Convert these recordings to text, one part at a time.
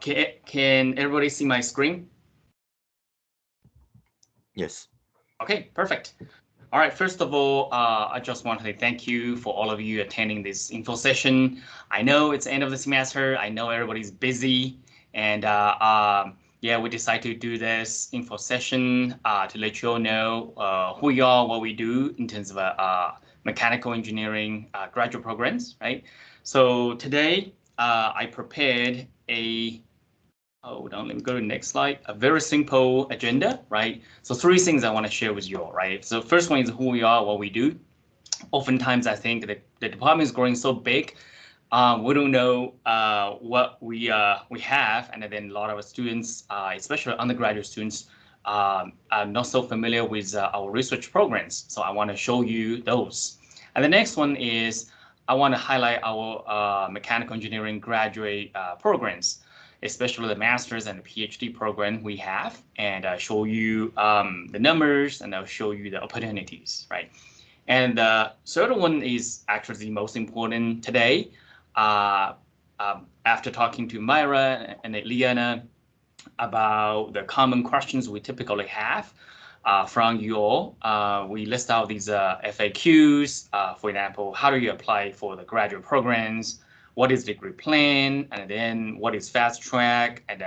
Can everybody see my screen? Yes. Okay, perfect. All right, first of all, I just want to say thank you for all of you attending this info session. I know it's the end of the semester. I know everybody's busy, and yeah, we decided to do this info session to let you all know who we are, what we do in terms of mechanical engineering graduate programs, right? So today I prepared a hold on, let me go to the next slide. A very simple agenda, right? So 3 things I want to share with you all, right? So first one is who we are, what we do. Oftentimes, I think that the department is growing so big, we don't know what we have, and then a lot of students, especially undergraduate students, are not so familiar with our research programs. So I want to show you those. And the next one is I want to highlight our mechanical engineering graduate programs, especially the master's and the PhD program we have, and show you the numbers, and I'll show you the opportunities, right? And the third one is actually the most important today. After talking to Myra and Liana about the common questions we typically have from you all, we list out these FAQs. For example, how do you apply for the graduate programs? What is degree plan, and then what is fast track, and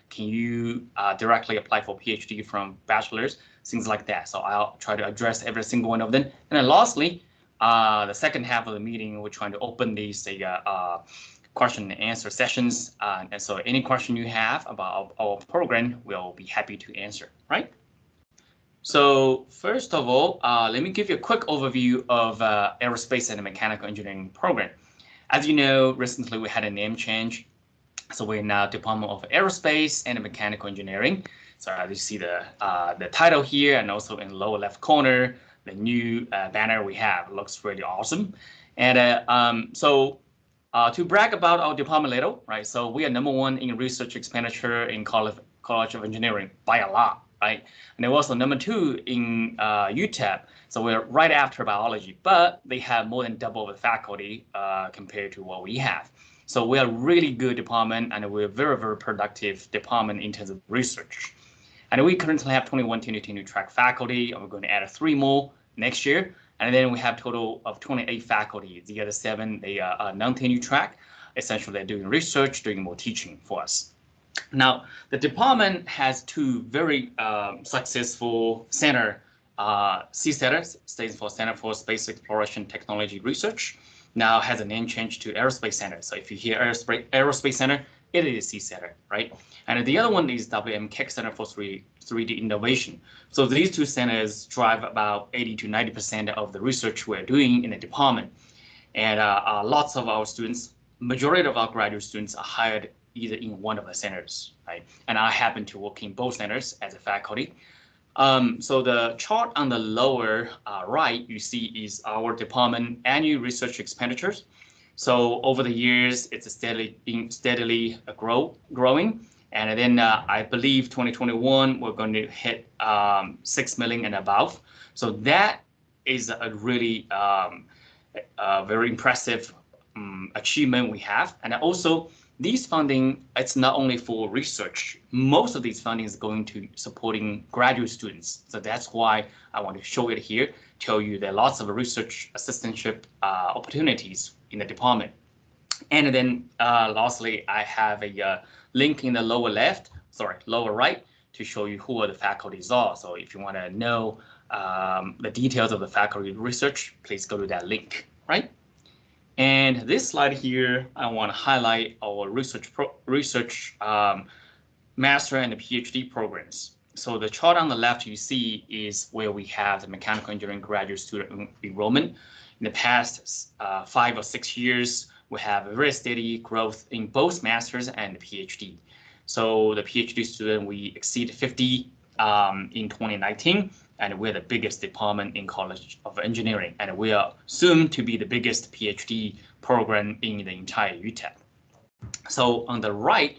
can you directly apply for PhD from bachelor's, things like that. So I'll try to address every single one of them. And then lastly, the second half of the meeting, we're trying to open these question and answer sessions. And so any question you have about our program, we'll be happy to answer, right? So first of all, let me give you a quick overview of aerospace and mechanical engineering program. As you know, recently we had a name change. So we're now Department of Aerospace and Mechanical Engineering. So as you see the title here, and also in the lower left corner, the new banner we have looks really awesome. And so to brag about our department a little, right? So we are #1 in research expenditure in College of Engineering by a lot, right? And we're also #2 in UTEP. So we're right after biology, but they have more than double the faculty compared to what we have. So we are a really good department, and we're a very, very productive department in terms of research. And we currently have 21 tenure track faculty, and we're going to add 3 more next year. And then we have a total of 28 faculty. The other 7, they are non-tenure track. Essentially, they're doing research, doing more teaching for us. Now, the department has 2 very successful center. CSETR stands for Center for Space Exploration Technology Research. Now has a name change to Aerospace Center. So if you hear Aerospace Center, it is CSETR, right? And the other one is WMKEC Center for 3D Innovation. So these 2 centers drive about 80 to 90% of the research we're doing in the department. And lots of our students, majority of our graduate students are hired either in one of the centers, right? And I happen to work in both centers as a faculty. So the chart on the lower right, you see is our department annual research expenditures. So over the years, it's steadily growing. And then I believe 2021, we're going to hit 6 million and above. So that is a really very impressive achievement we have. And also, these funding, it's not only for research. Most of these funding is going to supporting graduate students. So that's why I want to show it here, tell you there are lots of research assistantship opportunities in the department. And then lastly, I have a link in the lower right to show you who the faculties are. So if you want to know the details of the faculty research, please go to that link, right? And this slide here, I want to highlight our research master and the PhD programs. So the chart on the left you see is where we have the mechanical engineering graduate student enrollment. In the past 5 or 6 years, we have a very steady growth in both masters and the PhD. So the PhD student, we exceed 50 in 2019. And we're the biggest department in College of Engineering, and we are soon to be the biggest PhD program in the entire UTEP. So on the right,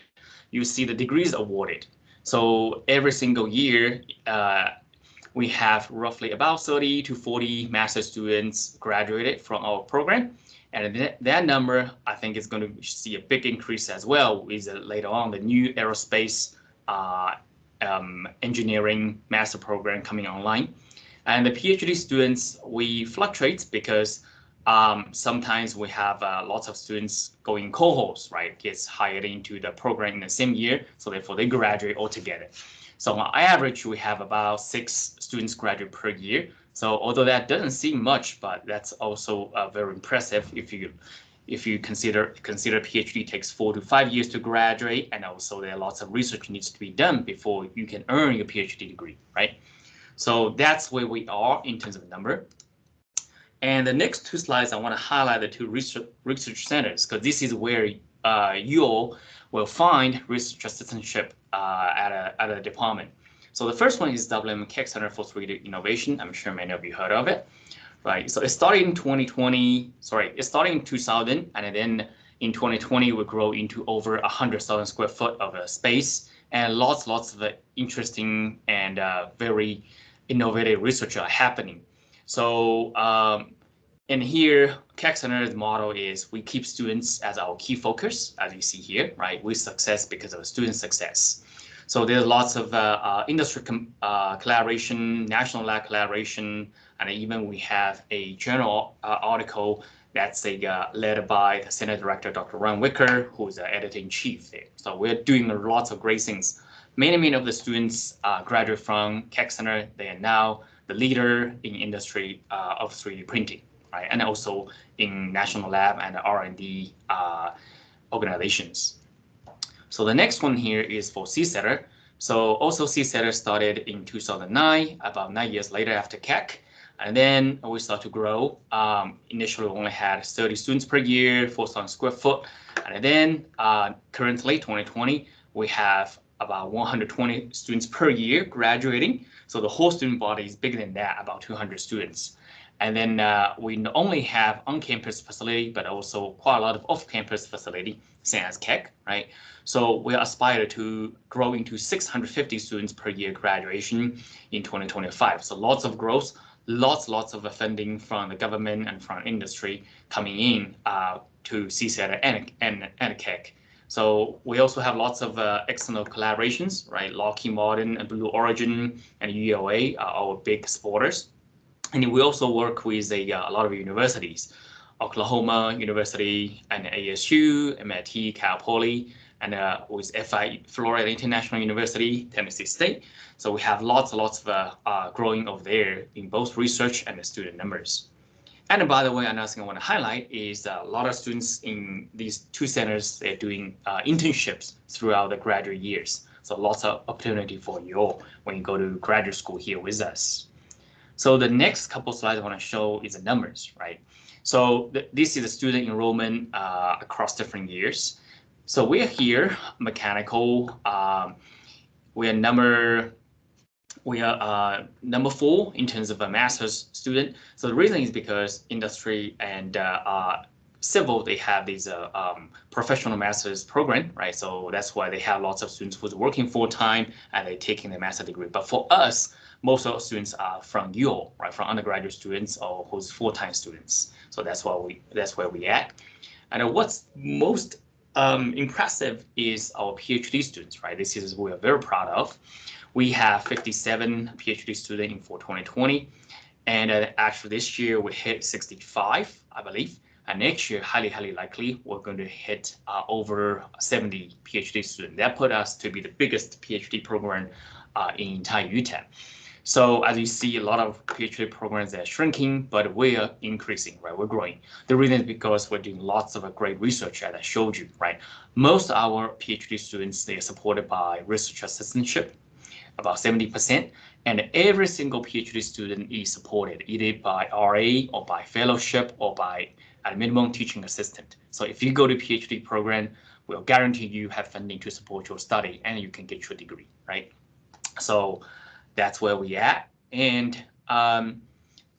you see the degrees awarded. So every single year, we have roughly about 30 to 40 master students graduated from our program. And that number, I think, is going to see a big increase as well with later on the new aerospace engineering master program coming online. And the PhD students, we fluctuate because sometimes we have lots of students going cohorts, right? Gets hired into the program in the same year, so therefore they graduate altogether. So on average, we have about 6 students graduate per year. So although that doesn't seem much, but that's also very impressive if you consider PhD takes 4 to 5 years to graduate, and also there are lots of research needs to be done before you can earn your PhD degree, right? So that's where we are in terms of number. And the next 2 slides, I want to highlight the 2 research centers, because this is where you all will find research assistantship at a department. So the first one is WM Keck Center for 3D Innovation. I'm sure many of you heard of it, right? So it started in 2000, and then in 2020 we grow into over 100,000 square foot of a space, and lots of interesting and very innovative research are happening. So and here, Keck Center's motto is we keep students as our key focus, as you see here, right? We success because of student success. So there's lots of industry collaboration, national lab collaboration, and even we have a journal article that's led by the Center Director, Dr. Ron Wicker, who is the editor-in-chief there. So we're doing lots of great things. Many of the students graduate from Keck Center. They are now the leader in industry of 3D printing, right? And also in national lab and R&D organizations. So the next one here is for CSETR. So also CSETR started in 2009, about 9 years later after Keck. And then we start to grow. Initially, we only had 30 students per year, 4,000 square foot. And then currently, 2020, we have about 120 students per year graduating. So the whole student body is bigger than that, about 200 students. And then we not only have on-campus facility, but also quite a lot of off-campus facility, same as Keck, right? So we aspire to grow into 650 students per year graduation in 2025. So lots of growth, lots of funding from the government and from industry coming in to CSETR and Keck. So we also have lots of external collaborations, right? Lockheed Martin and Blue Origin and ULA are our big supporters. And we also work with a lot of universities, Oklahoma University and ASU, MIT, Cal Poly, and with FI, Florida International University, Tennessee State. So we have lots of growing over there in both research and the student numbers. And by the way, another thing I want to highlight is a lot of students in these 2 centers, they're doing internships throughout the graduate years. So lots of opportunity for you all when you go to graduate school here with us. So the next couple slides I want to show is the numbers, right? So this is the student enrollment across different years. So we're here, mechanical. We are number 4 in terms of a master's student. So the reason is because industry and civil, they have these professional master's program, right? So that's why they have lots of students who's working full-time and they're taking the master's degree. But for us, most of our students are from UO, right? From undergraduate students or who's full-time students. So that's where we at. And what's most impressive is our PhD students, right? This is what we are very proud of. We have 57 PhD students for 2020. And actually this year we hit 65, I believe. And next year, highly likely, we're going to hit over 70 PhD students. That put us to be the biggest PhD program in entire UTEP. So as you see, a lot of PhD programs are shrinking, but we're increasing, right? We're growing. The reason is because we're doing lots of great research, as I showed you, right? Most of our PhD students, they are supported by research assistantship, about 70%, and every single PhD student is supported either by RA or by fellowship or by at a minimum teaching assistant. So if you go to PhD program, we'll guarantee you have funding to support your study and you can get your degree, right? So that's where we at. And some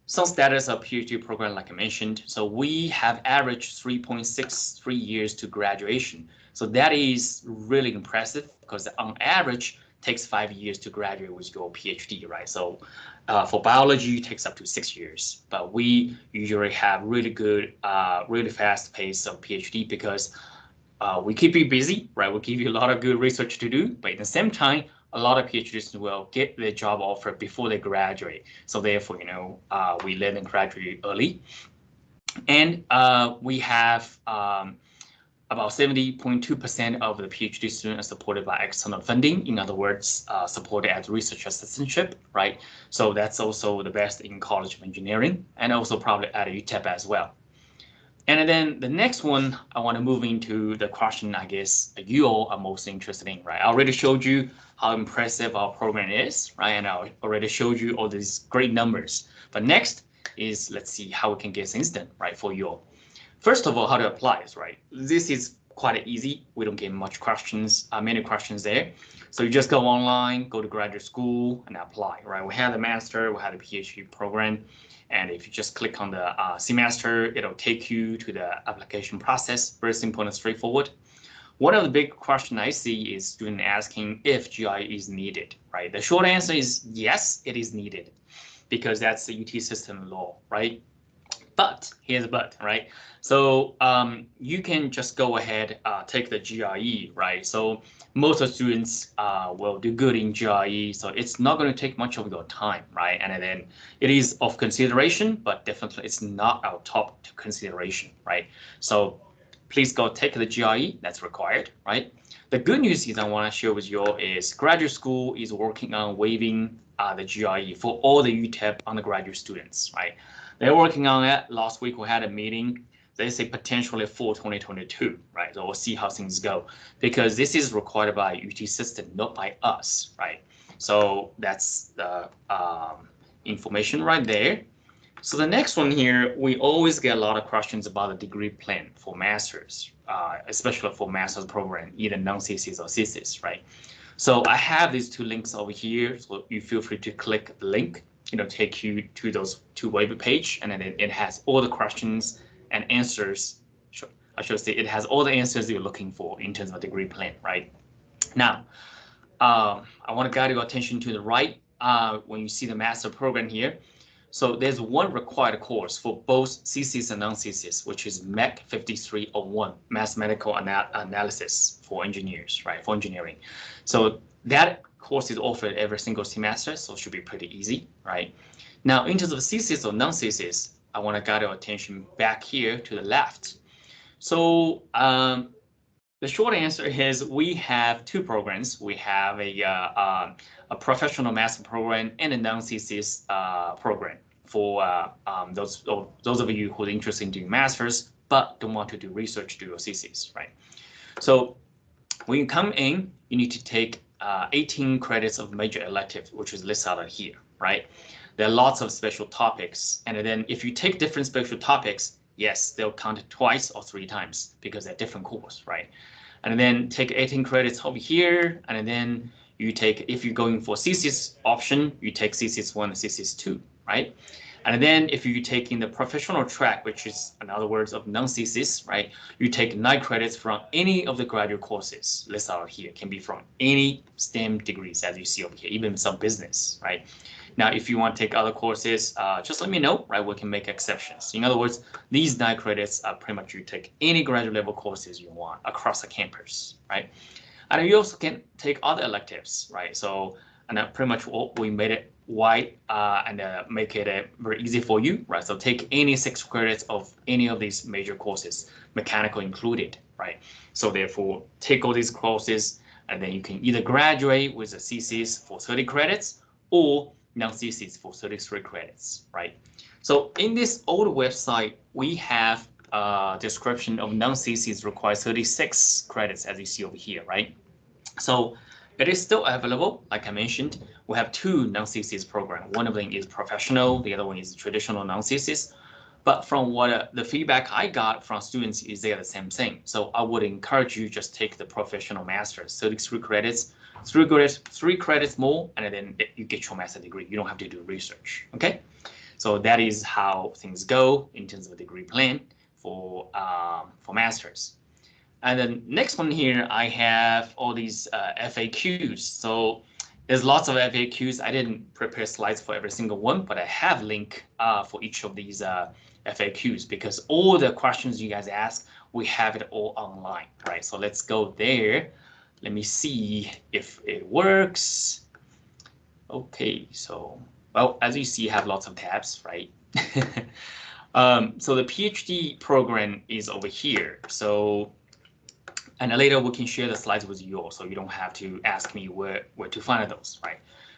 status of PhD program, like I mentioned. So we have averaged 3.63 years to graduation. So that is really impressive because on average, takes 5 years to graduate with your PhD, right? So for biology, it takes up to 6 years, but we usually have really good, really fast pace of PhD because we keep you busy, right? We give you a lot of good research to do, but at the same time, a lot of PhD students will get their job offer before they graduate. So therefore, we let them graduate early. And we have about 70.2% of the PhD students are supported by external funding. In other words, supported as research assistantship, right? So that's also the best in College of Engineering, and also probably at UTEP as well. And then the next one, I want to move into the question, I guess, you all are most interested in, right? I already showed you how impressive our program is, right? And I already showed you all these great numbers. But next is, let's see how we can get things done, right, for you all. First of all, how to apply is, right? This is quite easy. We don't get much questions, many questions there. So you just go online, go to graduate school and apply, right? We have the master, we have the PhD program. And if you just click on the semester, it'll take you to the application process. Very simple and straightforward. One of the big questions I see is student asking if GRE is needed, right? The short answer is yes, it is needed because that's the UT system law, right? But here's a but, right? So you can just go ahead, take the GRE, right? So most of the students will do good in GRE, so it's not going to take much of your time, right? And then it is of consideration, but definitely it's not our top consideration, right? So please go take the GRE, that's required, right? The good news is I want to share with you all is graduate school is working on waiving the GRE for all the UTEP undergraduate students, right? They're working on it. Last week we had a meeting. They say potentially for 2022, right? So we'll see how things go because this is required by UT system, not by us, right? So that's the information right there. So the next one here, we always get a lot of questions about the degree plan for masters, especially for master's program, either non-thesis or thesis, right? So I have these two links over here, so you feel free to click the link. Take you to those two Waiver page, and then it has all the questions and answers. I should say it has all the answers you're looking for in terms of degree plan, right? Now, I want to guide your attention to the right when you see the master program here. So there's one required course for both thesis and non-thesis, which is MEC 5301, Mathematical Analysis for engineers, right? For engineering. So that course is offered every single semester, so it should be pretty easy, right? Now, in terms of thesis or non-thesis, I want to guide your attention back here to the left. So the short answer is we have two programs. We have a professional master program and a non-thesis program for those of you who are interested in doing masters but don't want to do research, do your thesis, right? So when you come in, you need to take 18 credits of major electives, which is listed out here, right? There are lots of special topics, and then if you take different special topics, yes, they'll count it twice or 3 times because they're different course, right? And then take 18 credits over here, and then you take, if you're going for thesis option, you take thesis 1 and thesis 2, right? And then if you take in the professional track, which is in other words of non-thesis, right? You take 9 credits from any of the graduate courses listed out here. Can be from any STEM degrees, as you see over here, even some business, right? Now, if you want to take other courses, just let me know, right? We can make exceptions. In other words, these 9 credits are pretty much you take any graduate level courses you want across the campus, right? And you also can take other electives, right? So, and pretty much we made it wide and make it very easy for you, right? So take any 6 credits of any of these major courses, mechanical included, right? So therefore, take all these courses, and then you can either graduate with a thesis for 30 credits or non-thesis for 33 credits, right? So in this old website, we have a description of non-thesis requires 36 credits, as you see over here, right? So it is still available. Like I mentioned, we have 2 non-thesis programs. One of them is professional, the other one is traditional non-thesis. But from what the feedback I got from students is they're the same thing. So I would encourage you just take the professional master's, 33 credits, 3 credits more, and then you get your master's degree. You don't have to do research, okay? So that is how things go in terms of a degree plan for masters. And then next one here, I have all these FAQs. So There's lots of FAQs. I didn't prepare slides for every single one, but I have link for each of these FAQs because all the questions you guys ask, we have it all online, right? So let's go there. Let me see if it works. Okay, so, well, as you see, you have lots of tabs, right? So the PhD program is over here. So, and later we can share the slides with you all, so you don't have to ask me where to find those, right?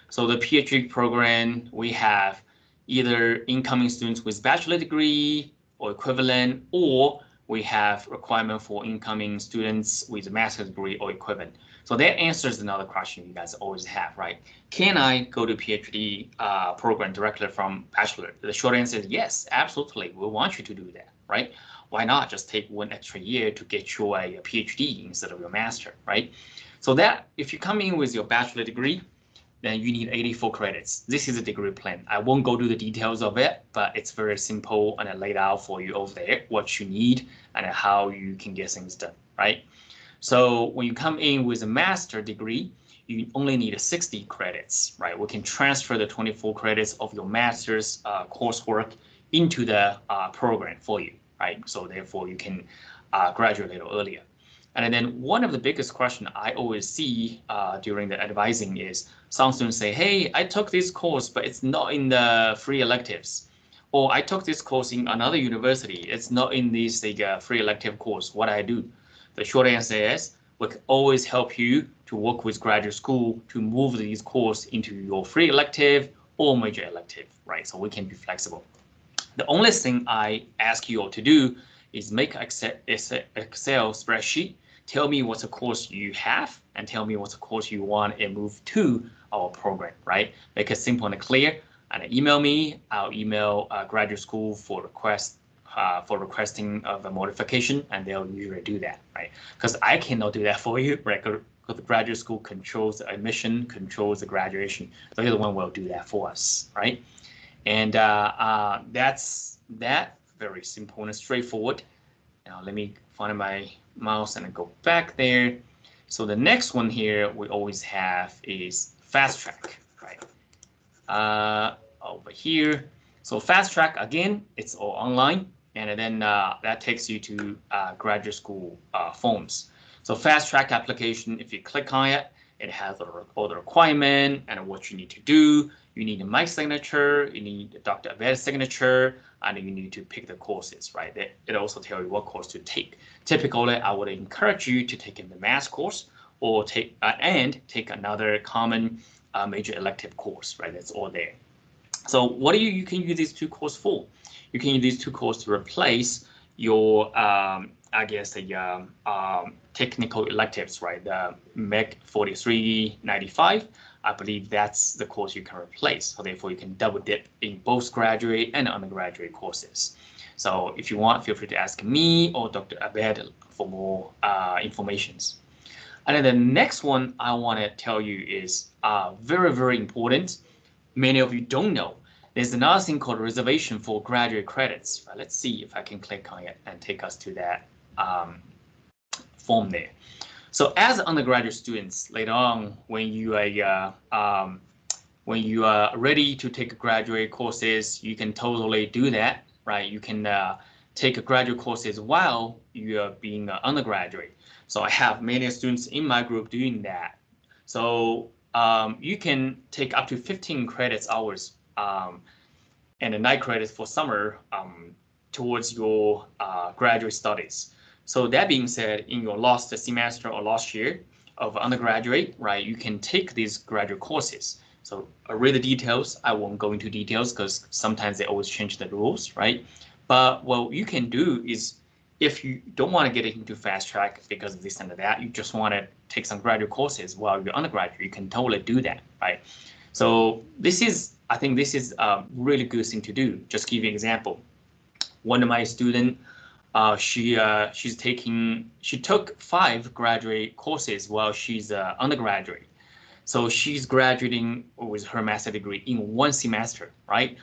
So the PhD program, we have either incoming students with bachelor degree or equivalent, or we have requirement for incoming students with a master's degree or equivalent. So that answers another question you guys always have, right? Can I go to PhD program directly from bachelor? The short answer is yes, absolutely. We want you to do that, right? Why not just take one extra year to get you a PhD instead of your master, right? So that if you come in with your bachelor degree, then you need 84 credits. This is a degree plan. I won't go to the details of it, but it's very simple and I laid out for you over there what you need and how you can get things done, right? So when you come in with a master degree, you only need 60 credits, right? We can transfer the 24 credits of your master's coursework into the program for you, right? So therefore you can graduate a little earlier. And then one of the biggest questions I always see during the advising is some students say, hey, I took this course, but it's not in the free electives. Or I took this course in another university. It's not in this free elective course. What I do? The short answer is we can always help you to work with graduate school to move these courses into your free elective or major elective, right? So we can be flexible. The only thing I ask you all to do is make an Excel spreadsheet. Tell me what's a course you have and tell me what's a course you want and move to our program, right? Make it simple and clear. And email me. I'll email graduate school for requesting of a modification, and they'll usually do that, right? Because I cannot do that for you, right? Because the graduate school controls the admission, controls the graduation. They're the one will do that for us, right? And that's that. Very simple and straightforward. Now let me find my mouse and go back there. So the next one here we always have is fast track, right? Over here. So fast track, again, it's all online. And then that takes you to graduate school forms. So fast track application, if you click on it, it has all the requirement and what you need to do. You need my signature, you need Dr. Abed's signature, and you need to pick the courses, right? It also tells you what course to take. Typically, I would encourage you to take the math course or take another common major elective course, right? That's all there. So what do you can use these two courses for? You can use these two courses to replace your, I guess, the technical electives, right? The MEC 4395. I believe that's the course you can replace. So therefore, you can double dip in both graduate and undergraduate courses. So if you want, feel free to ask me or Dr. Abed for more informations. And then the next one I want to tell you is very, very important. Many of you don't know. There's another thing called reservation for graduate credits. Right? Let's see if I can click on it and take us to that form there. So as undergraduate students, later on, when you are ready to take graduate courses, you can totally do that, right? You can take graduate courses while you are being an undergraduate. So I have many students in my group doing that. So you can take up to 15 credits hours and the 9 credits for summer towards your graduate studies. So that being said, in your last semester or last year of undergraduate, right, you can take these graduate courses. So read the details. I won't go into details because sometimes they always change the rules, right? But what you can do is if you don't want to get into fast track because of this and that, you just want to take some graduate courses while you're undergraduate, you can totally do that, right? So I think this is a really good thing to do. Just give you an example. One of my students, she took 5 graduate courses while she's undergraduate. So she's graduating with her master degree in 1 semester, right?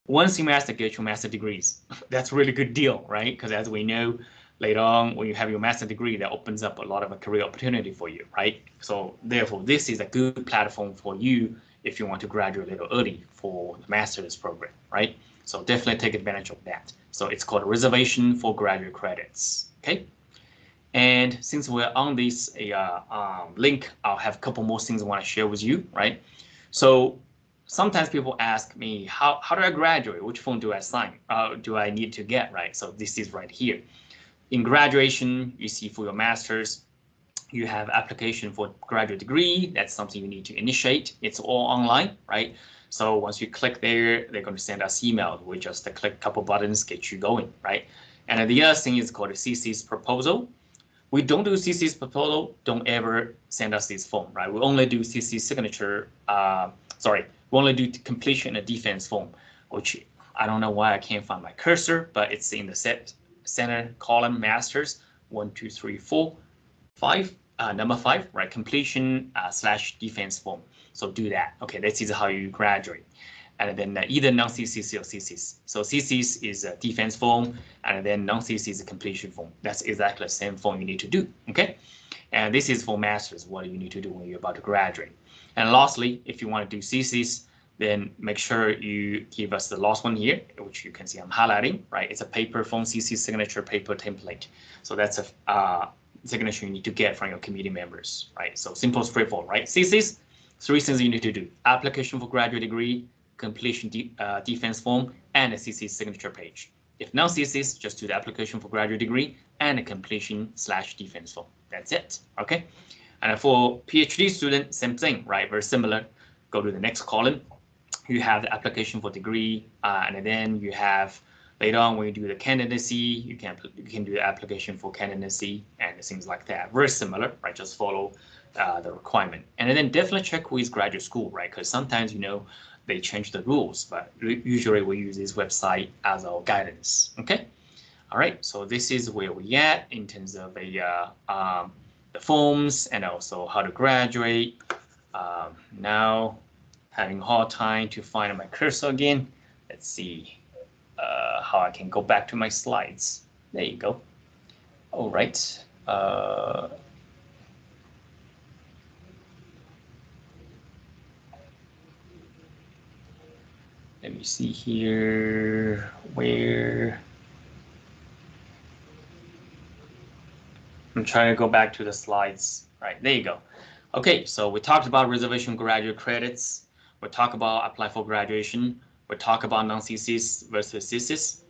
1 semester gets you master degrees. That's a really good deal, right? Because as we know, later on, when you have your master's degree, that opens up a lot of a career opportunity for you, right? So therefore, this is a good platform for you if you want to graduate a little early for the master's program, right? So definitely take advantage of that. So it's called a reservation for graduate credits, okay? And since we're on this link, I'll have a couple more things I want to share with you, right? So sometimes people ask me, how do I graduate? Which form do I sign? Do I need to get, right? So this is right here. In graduation, you see for your master's, you have application for graduate degree. That's something you need to initiate. It's all online, right? So once you click there, they're going to send us email. We just click a couple buttons, get you going, right? And the other thing is called a CC's proposal. We don't do CC's proposal. Don't ever send us this form, right? We only do CC signature. We only do completion and defense form, which I don't know why I can't find my cursor, but it's in the center column masters 1, 2, 3, 4, 5, number 5, right? Completion / defense form. So do that. Okay, this is how you graduate. And then either non-CC's or CC's. So CC's is a defense form, and then non-CC's is a completion form. That's exactly the same form you need to do, okay? And this is for masters, what you need to do when you're about to graduate. And lastly, if you want to do CC's, then make sure you give us the last one here, which you can see I'm highlighting, right? It's a paper form CC signature paper template. So that's a signature you need to get from your committee members, right? So simple, straightforward, right? CC's, 3 things you need to do: application for graduate degree, completion defense form, and a CC signature page. If non-CC's, just do the application for graduate degree and a completion / defense form. That's it, okay? And for PhD student, same thing, right? Very similar. Go to the next column. You have the application for degree, and then you have later on when you do the candidacy, you can do the application for candidacy and things like that. Very similar, right? Just follow the requirement, and then definitely check with graduate school, right? Because sometimes they change the rules, but usually we use this website as our guidance. Okay. All right. So this is where we at in terms of the forms and also how to graduate. Now having a hard time to find my cursor again. Let's see how I can go back to my slides. There you go. All right. Let me see here where I'm trying to go back to the slides. Right, there you go. Okay, so we talked about reservation graduate credits. We talked about apply for graduation. We talked about non-CC's versus CC's.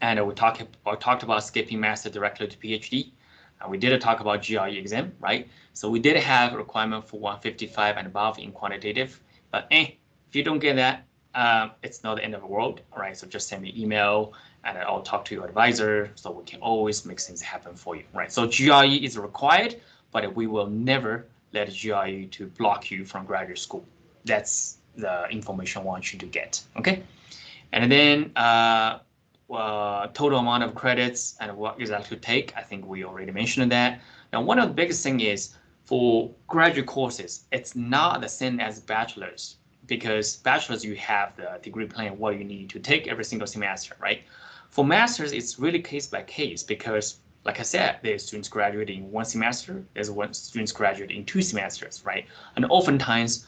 And we talked about skipping master directly to PhD. And we did talk about GRE exam, right? So we did have a requirement for 155 and above in quantitative. But if you don't get that, it's not the end of the world, all right? So just send me an email and I'll talk to your advisor so we can always make things happen for you, right? So GRE is required, but we will never let GRE to block you from graduate school. That's the information I want you to get, okay? And then total amount of credits and what exactly to take, I think we already mentioned that. Now, one of the biggest thing is for graduate courses, it's not the same as bachelor's, because bachelor's, you have the degree plan, what you need to take every single semester, right? For master's, it's really case by case because, like I said, there's students graduating in 1 semester, there's students graduating in 2 semesters, right? And oftentimes,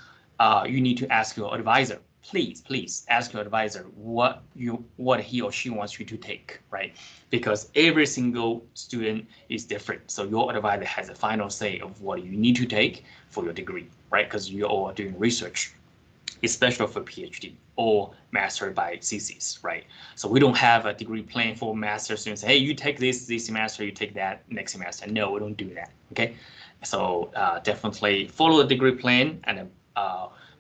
you need to ask your advisor, please ask your advisor what he or she wants you to take, right? Because every single student is different. So your advisor has a final say of what you need to take for your degree, right? Because you're all doing research, especially for PhD or master by CC's, right? So we don't have a degree plan for master students. Hey, you take this semester, you take that next semester. No, we don't do that, okay? So definitely follow the degree plan and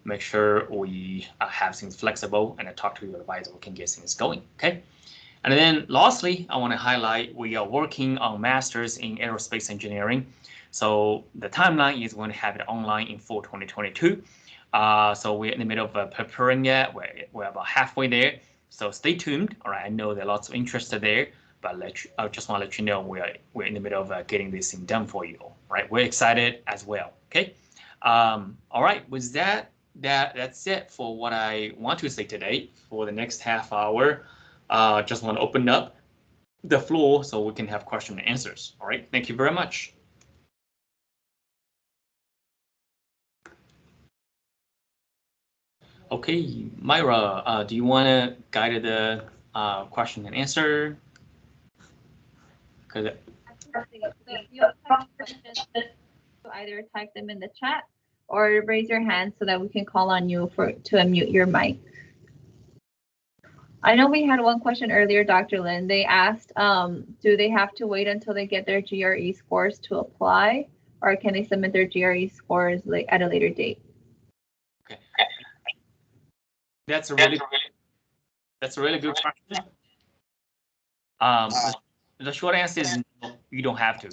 make sure we have things flexible and talk to your advisor, we can get things going, okay? And then lastly, I want to highlight we are working on masters in aerospace engineering. So the timeline is going to have it online in fall 2022. So we're in the middle of preparing it. We're about halfway there. So stay tuned. All right, I know there are lots of interest there, but I just want to let you know we're in the middle of getting this thing done for you. Right, we're excited as well. Okay. All right, with that's it for what I want to say today. For the next half hour, just want to open up the floor so we can have question and answers. All right, thank you very much. Okay, Myra, do you want to guide the question and answer? Because if you have questions, either type them in the chat or raise your hand so that we can call on you to unmute your mic. I know we had one question earlier, Dr. Lin. They asked, do they have to wait until they get their GRE scores to apply, or can they submit their GRE scores at a later date? Okay, that's a really good question. The short answer is no, you don't have to.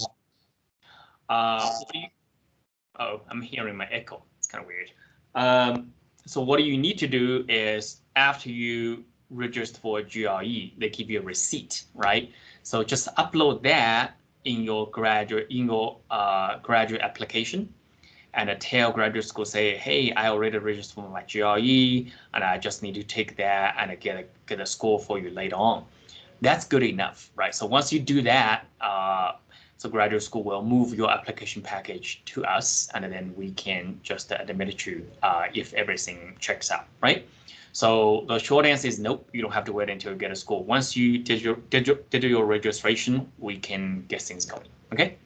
Oh, I'm hearing my echo. It's kind of weird. So what you need to do is after you register for a GRE, they give you a receipt, right? So just upload that in your graduate application, and tell graduate school, say, hey, I already registered for my GRE, and I just need to take that and get a score for you later on. That's good enough, right? So once you do that, so graduate school will move your application package to us, and then we can just admit you if everything checks out, right? So the short answer is nope, you don't have to wait until you get a score. Once you did your registration, we can get things going, okay?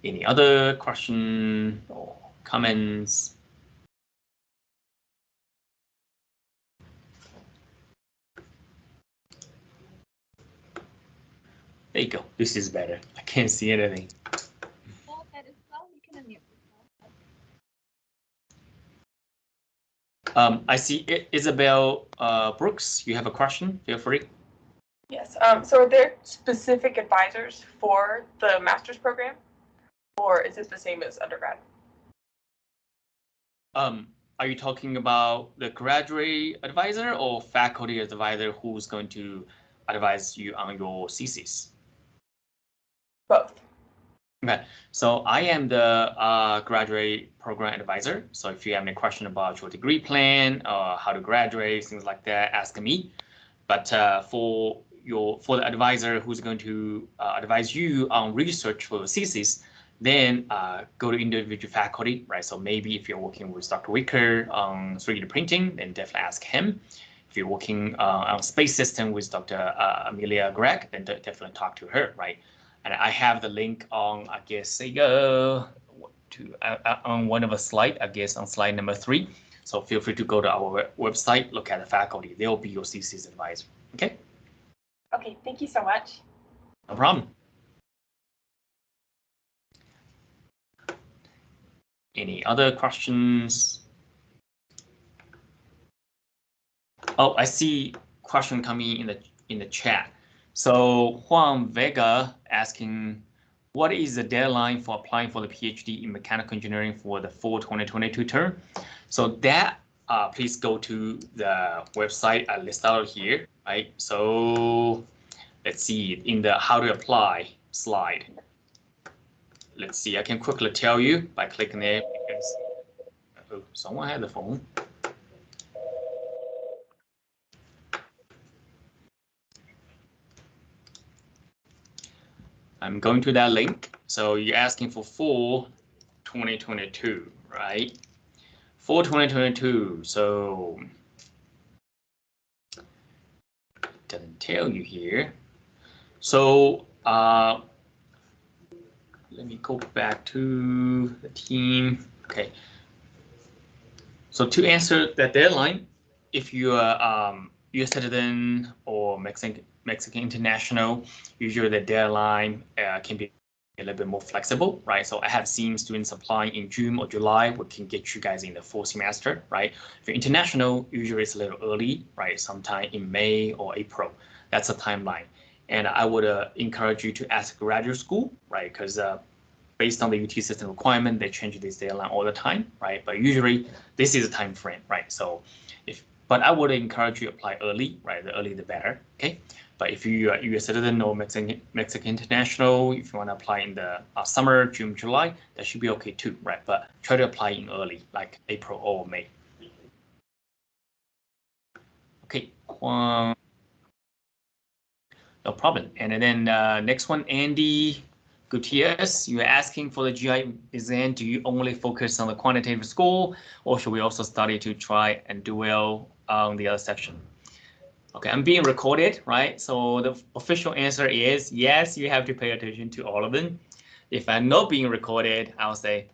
Any other question or comments? There you go. This is better. I can't see anything. I see Isabel Brooks. You have a question? Feel free. Yes. So are there specific advisors for the master's program, or is it the same as undergrad? Are you talking about the graduate advisor or faculty advisor who's going to advise you on your thesis? Both. Okay, so I am the graduate program advisor. So if you have any question about your degree plan or how to graduate, things like that, ask me. But for the advisor who's going to advise you on research for the thesis, then go to individual faculty, right? So maybe if you're working with Dr. Wicker on 3D printing, then definitely ask him. If you're working on space system with Dr. Amelia Gregg, then definitely talk to her, right? And I have the link on, I guess, on one of the slides, I guess on slide number 3. So feel free to go to our website, look at the faculty. They'll be your thesis advisor, okay? Okay, thank you so much. No problem. Any other questions? Oh, I see question coming in the chat. So Juan Vega asking, what is the deadline for applying for the PhD in mechanical engineering for the fall 2022 term? So that please go to the website I list out here, right? So let's see, in the how to apply slide. Let's see, I can quickly tell you by clicking there because oh, someone had the phone. I'm going to that link. So you're asking for fall 2022, right? For 2022, so doesn't tell you here. So let me go back to the team. Okay. So to answer that deadline, if you are US citizen or Mexican international, usually the deadline can be a little bit more flexible, right? So I have seen students applying in June or July, we can get you guys in the fall semester, right? If you're international, usually it's a little early, right? Sometime in May or April. That's a timeline. And I would encourage you to ask graduate school, right? Because based on the UT system requirement, they change this deadline all the time, right? But usually this is a time frame, right? So but I would encourage you to apply early, right? The earlier the better, okay? But if you are US citizen or Mexican international, if you want to apply in the summer, June, July, that should be okay too, right? But try to apply in early, like April or May. Okay, no problem. And then next one, Andy Gutierrez, you're asking for the GI exam. Do you only focus on the quantitative score, or should we also study to try and do well on the other section? Okay, I'm being recorded, right? So the official answer is yes, you have to pay attention to all of them. If I'm not being recorded, I'll say,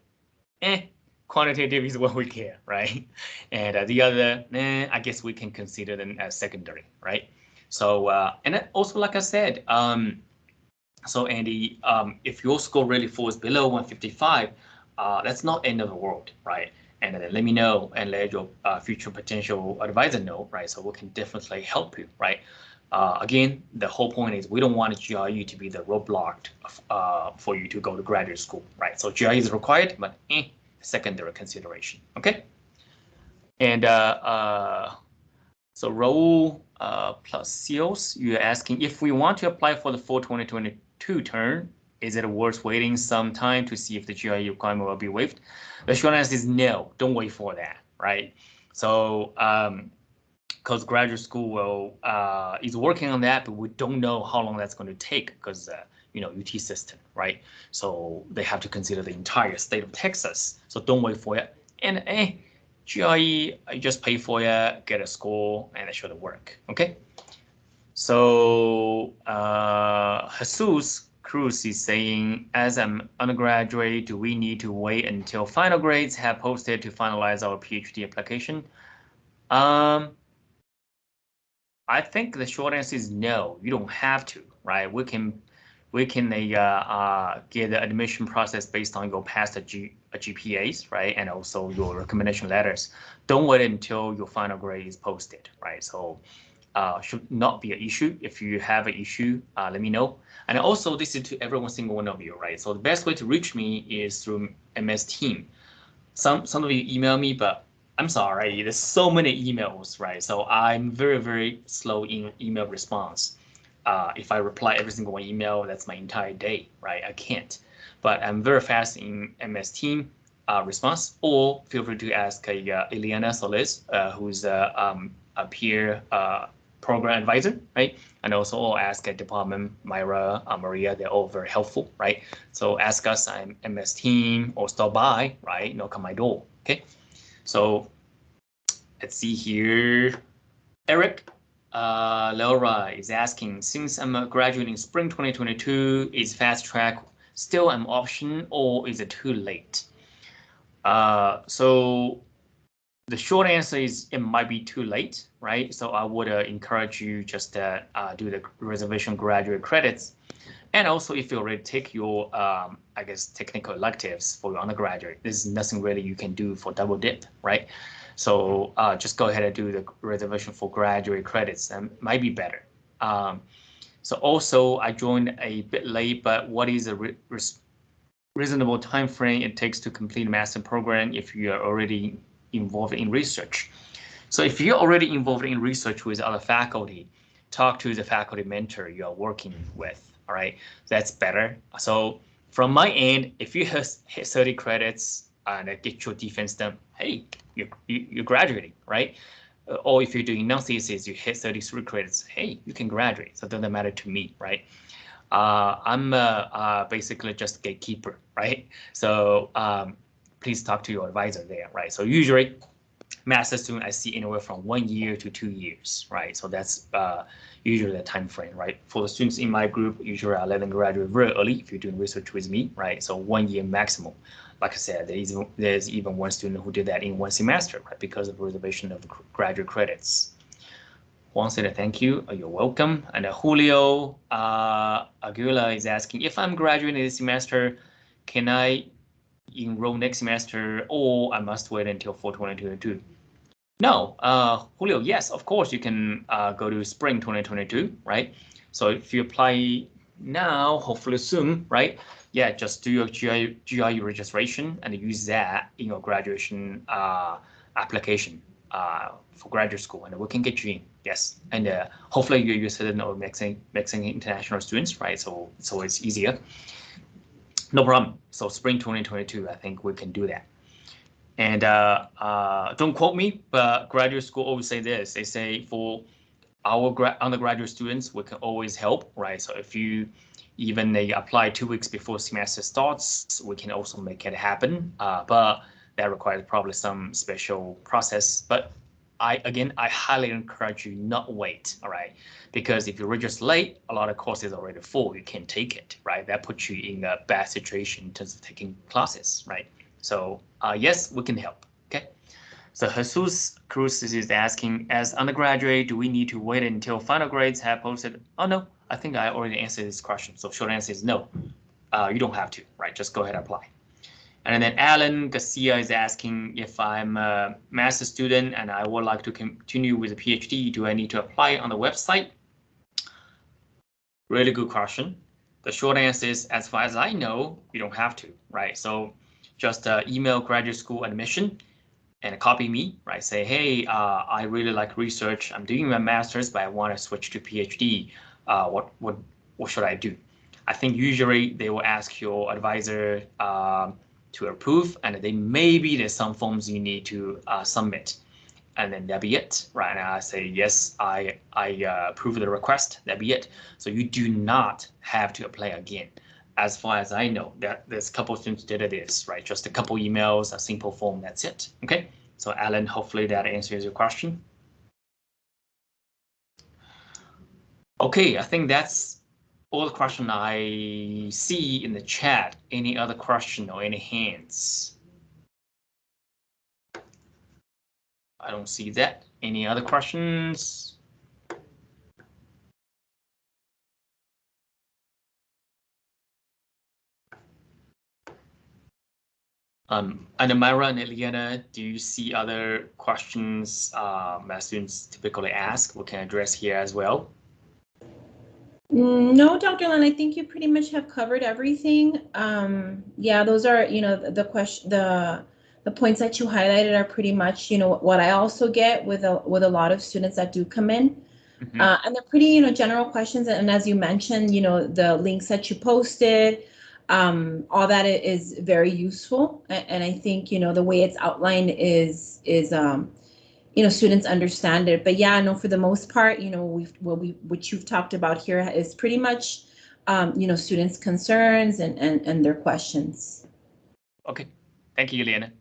quantitative is what we care, right? And the other, I guess we can consider them as secondary, right? So, and also, like I said, so Andy, if your score really falls below 155, that's not end of the world, right? And then let me know and let your future potential advisor know, right? So we can definitely help you, right? Again, the whole point is we don't want GRE to be the roadblock for you to go to graduate school, right? So GRE is required, but secondary consideration, okay? And so Raul plus Seals, you're asking if we want to apply for the fall 2022 term, is it worth waiting some time to see if the GRE requirement will be waived? The short answer is no, don't wait for that, right? So, because graduate school will is working on that, but we don't know how long that's going to take because UT system, right? So they have to consider the entire state of Texas. So don't wait for it. And GRE, I just pay for it, get a score, and it should work. Okay. So Jesus Cruz is saying, as an undergraduate, do we need to wait until final grades have posted to finalize our PhD application? I think the short answer is no. You don't have to, right? We can get the admission process based on your past GPAs, right? And also your recommendation letters. Don't wait until your final grade is posted, right? So should not be an issue. If you have an issue, let me know. And also this is to every single one of you, right? So the best way to reach me is through MS Team. Some of you email me, but I'm sorry, there's so many emails, right? So I'm very, very slow in email response. If I reply every single one email, that's my entire day, right? I can't. But I'm very fast in MS Team response, or feel free to ask Eliana Solis, who's a peer program advisor, right? And also ask at department, Myra, Maria, they're all very helpful, right? So ask us, I'm MS Team, or stop by, right? Knock on my door, okay? So let's see here. Eric Laura is asking, since I'm graduating spring 2022, is fast track still an option or is it too late? So the short answer is it might be too late, right? So I would encourage you just to do the reservation graduate credits. And also if you already take your, I guess, technical electives for your undergraduate, there's nothing really you can do for double dip, right? So just go ahead and do the reservation for graduate credits and might be better. So also I joined a bit late, but what is a reasonable time frame it takes to complete a master program if you are already involved in research? So if you're already involved in research with other faculty, talk to the faculty mentor you are working with, all right? That's better. So from my end, if you hit 30 credits and get your defense done, hey, you're graduating, right? Or if you're doing non-thesis, you hit 33 credits, hey, you can graduate. So it doesn't matter to me, right? I'm basically just a gatekeeper, right? So please talk to your advisor there, right? So usually master student I see anywhere from 1 year to 2 years, right? So that's usually the time frame, right? For the students in my group, usually I let them graduate very early if you're doing research with me, right? So 1 year maximum. Like I said, there's even one student who did that in 1 semester, right? Because of reservation of graduate credits. Juan said thank you, you're welcome. And Julio Aguila is asking, if I'm graduating this semester, can I enroll next semester or I must wait until fall 2022? No, Julio, yes, of course you can go to spring 2022, right? So if you apply now, hopefully soon, right? Yeah, just do your GRE registration and use that in your graduation application for graduate school, and we can get you in. Yes, and hopefully you're a student or mixing international students, right? So it's easier. No problem. So spring 2022, I think we can do that. And don't quote me, but graduate school always say this. They say for our undergraduate students, we can always help, right? So if you even they apply 2 weeks before semester starts, we can also make it happen. But that requires probably some special process. But I highly encourage you not wait, all right? Because if you register late, a lot of courses are already full. You can't take it, right? That puts you in a bad situation in terms of taking classes, right? So yes, we can help, okay? So Jesus Cruz is asking, as undergraduate, do we need to wait until final grades have posted? Oh no, I think I already answered this question. So short answer is no, you don't have to, right? Just go ahead and apply. And then Alan Garcia is asking if I'm a master's student and I would like to continue with a PhD, do I need to apply on the website? Really good question. The short answer is, as far as I know, you don't have to, right? So just email graduate school admission and copy me, right? Say, hey, I really like research. I'm doing my master's, but I want to switch to PhD. What should I do? I think usually they will ask your advisor to approve, and then maybe there's some forms you need to submit, and then that'll be it, right? And I say yes, I approve the request. That'll be it. So you do not have to apply again. As far as I know, there's a couple of students did this, right? Just a couple emails, a simple form, that's it. Okay. So Alan, hopefully that answers your question. Okay, I think that's all the question I see in the chat. Any other question or any hands? I don't see that. Any other questions? And Myra and Eliana, do you see other questions that students typically ask? We can address here as well. No, Dr. Lin, I think you pretty much have covered everything. Yeah, those are, you know, the points that you highlighted are pretty much, you know, what I also get with a lot of students that do come in. Mm-hmm. And they're pretty, you know, general questions. And as you mentioned, you know, the links that you posted, all that is very useful. And I think, you know, the way it's outlined is you know, students understand it. But yeah, no, for the most part, you know, what you've talked about here is pretty much, you know, students' concerns and their questions. Okay, thank you, Eliana.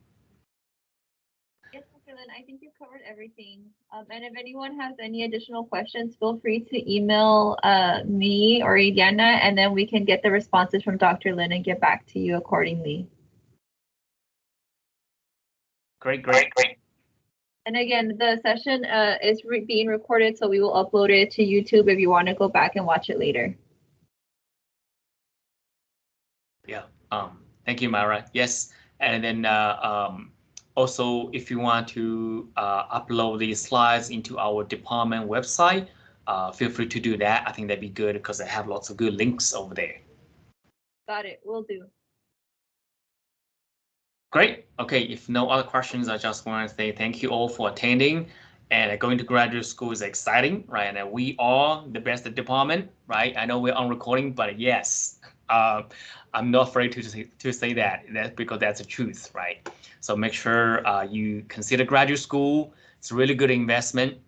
Yes, Dr. Lin, I think you covered everything. And if anyone has any additional questions, feel free to email me or Eliana, and then we can get the responses from Dr. Lin and get back to you accordingly. Great. And again, the session is being recorded, so we will upload it to YouTube if you want to go back and watch it later. Yeah. Thank you, Myra. Yes, and then also, if you want to upload these slides into our department website, feel free to do that. I think that'd be good because I have lots of good links over there. Got it. Will do. Great. Okay, if no other questions, I just want to say thank you all for attending. And going to graduate school is exciting, right? And we are the best department, right? I know we're on recording, but yes, I'm not afraid to say that. That's because that's the truth, right? So make sure you consider graduate school. It's a really good investment,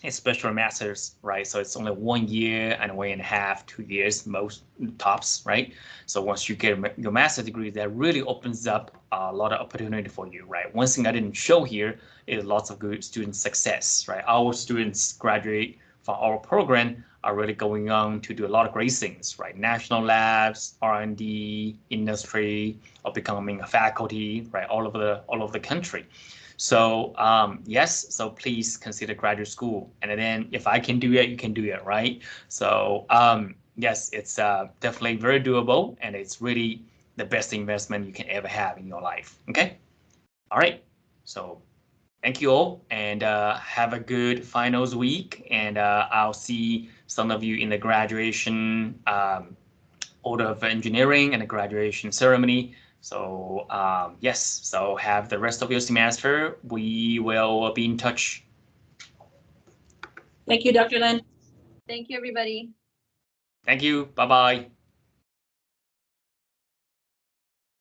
especially master's, right? So it's only 1 year and 1.5, 2 years, most tops, right? So once you get your master's degree, that really opens up a lot of opportunity for you, right? One thing I didn't show here is lots of good student success, right? Our students graduate from our program are really going on to do a lot of great things, right? National labs, R&D, industry, or becoming a faculty, right? All over the country. So yes, so please consider graduate school. And then if I can do it, you can do it, right? So yes, it's definitely very doable, and it's really the best investment you can ever have in your life. Okay. All right. So thank you all, and have a good finals week. And I'll see some of you in the graduation order of engineering and the graduation ceremony. So yes, so have the rest of your semester. We will be in touch. Thank you, Dr. Lin. Thank you, everybody. Thank you. Bye-bye.